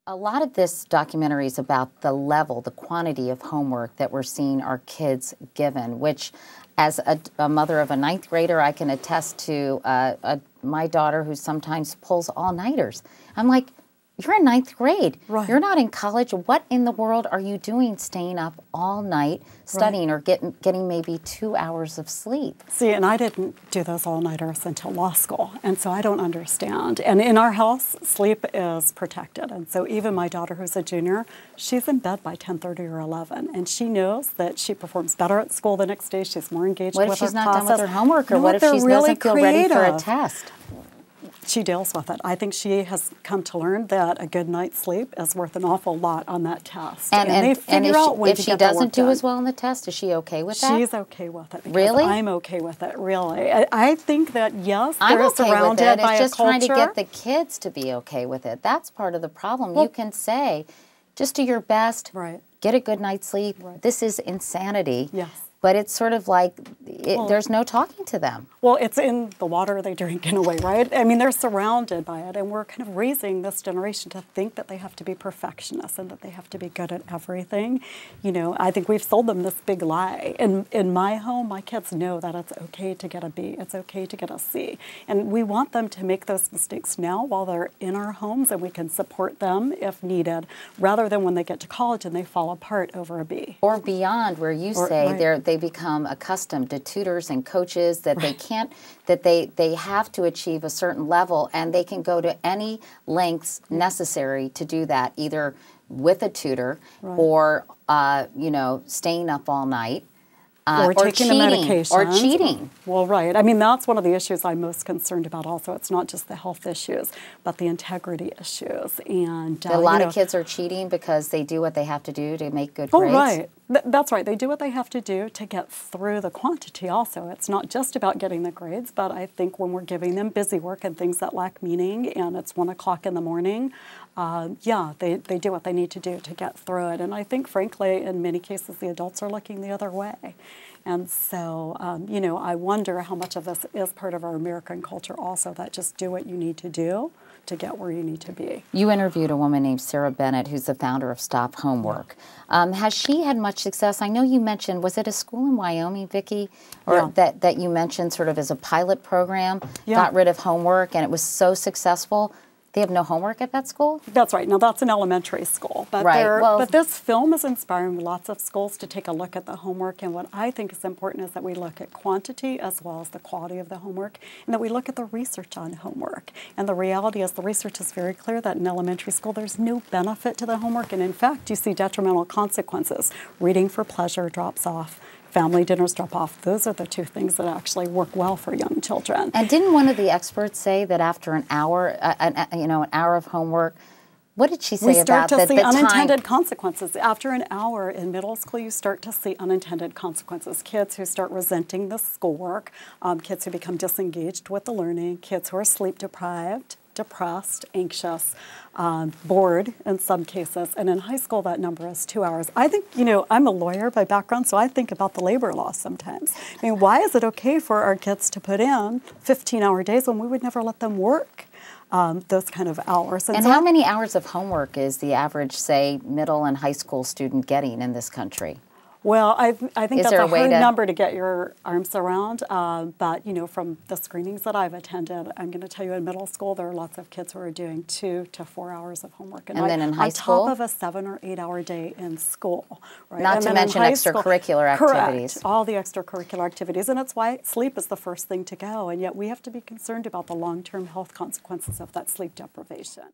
A lot of this documentary is about the level, the quantity of homework that we're seeing our kids given, which as a mother of a ninth grader, I can attest to my daughter who sometimes pulls all-nighters. I'm like, you're in ninth grade. Right. You're not in college. What in the world are you doing staying up all night studying or getting maybe 2 hours of sleep? See, and I didn't do those all-nighters until law school, and so I don't understand. And in our house, sleep is protected. And so even my daughter, who's a junior, she's in bed by 10:30 or 11, and she knows that she performs better at school the next day. She's more engaged with her classes. What if she's not done with her homework, or No, what if she doesn't feel ready for a test? She deals with it. I think she has come to learn that a good night's sleep is worth an awful lot on that test. And they figure out when if she doesn't do as well on the test, is she okay with that? She's okay with it. Really? I'm okay with it, really. I think that, yes, I'm they're okay surrounded with it. by It's just a culture. trying to get the kids to be okay with it. That's part of the problem. Well, you can say, just do your best, right. Get a good night's sleep. Right. This is insanity. Yes. But it's sort of like there's no talking to them. Well, it's in the water they drink in a way, right? I mean, they're surrounded by it, and we're kind of raising this generation to think that they have to be perfectionists and that they have to be good at everything. You know, I think we've sold them this big lie. In my home, my kids know that it's okay to get a B, it's okay to get a C. And we want them to make those mistakes now while they're in our homes, and we can support them if needed, rather than when they get to college and they fall apart over a B. Or beyond, where you say they become accustomed to tutors and coaches that they can't, that they have to achieve a certain level, and they can go to any lengths necessary to do that, either with a tutor or you know, staying up all night. Or taking the medication. Or cheating. Well, right. I mean, that's one of the issues I'm most concerned about also. It's not just the health issues, but the integrity issues. And a lot of kids are cheating because they do what they have to do to make good grades. Oh, right. That's right. They do what they have to do to get through the quantity also. It's not just about getting the grades, but I think when we're giving them busy work and things that lack meaning, and it's 1 o'clock in the morning, yeah, they do what they need to do to get through it. And I think, frankly, in many cases, the adults are looking the other way. And so, you know, I wonder how much of this is part of our American culture also, that just do what you need to do to get where you need to be. You interviewed a woman named Sarah Bennett, who's the founder of Stop Homework. Has she had much success? I know you mentioned, was it a school in Wyoming, Vicki, or that you mentioned sort of as a pilot program, got rid of homework, and it was so successful? They have no homework at that school? That's right. Now, that's an elementary school. But, but this film is inspiring lots of schools to take a look at the homework. And what I think is important is that we look at quantity as well as the quality of the homework, and that we look at the research on homework. And the reality is the research is very clear that in elementary school there's no benefit to the homework. And in fact, you see detrimental consequences. Reading for pleasure drops off. Family dinners drop off. Those are the two things that actually work well for young children. And didn't one of the experts say that after an hour, you know, an hour of homework, what did she say about that? We start to see unintended consequences. After an hour in middle school, you start to see unintended consequences. Kids who start resenting the schoolwork, kids who become disengaged with the learning, kids who are sleep deprived, depressed, anxious, bored in some cases. And in high school, that number is 2 hours. I think, you know, I'm a lawyer by background, so I think about the labor law sometimes. I mean, why is it okay for our kids to put in 15-hour days when we would never let them work those kind of hours? And so how many hours of homework is the average, say, middle and high school student getting in this country? Well, I think that's a hard number to get your arms around, but, you know, from the screenings that I've attended, I'm going to tell you in middle school there are lots of kids who are doing 2 to 4 hours of homework. And then in high school? On top of a 7 or 8 hour day in school. Right? Not to mention extracurricular activities. Correct, all the extracurricular activities, and it's why sleep is the first thing to go, and yet we have to be concerned about the long-term health consequences of that sleep deprivation.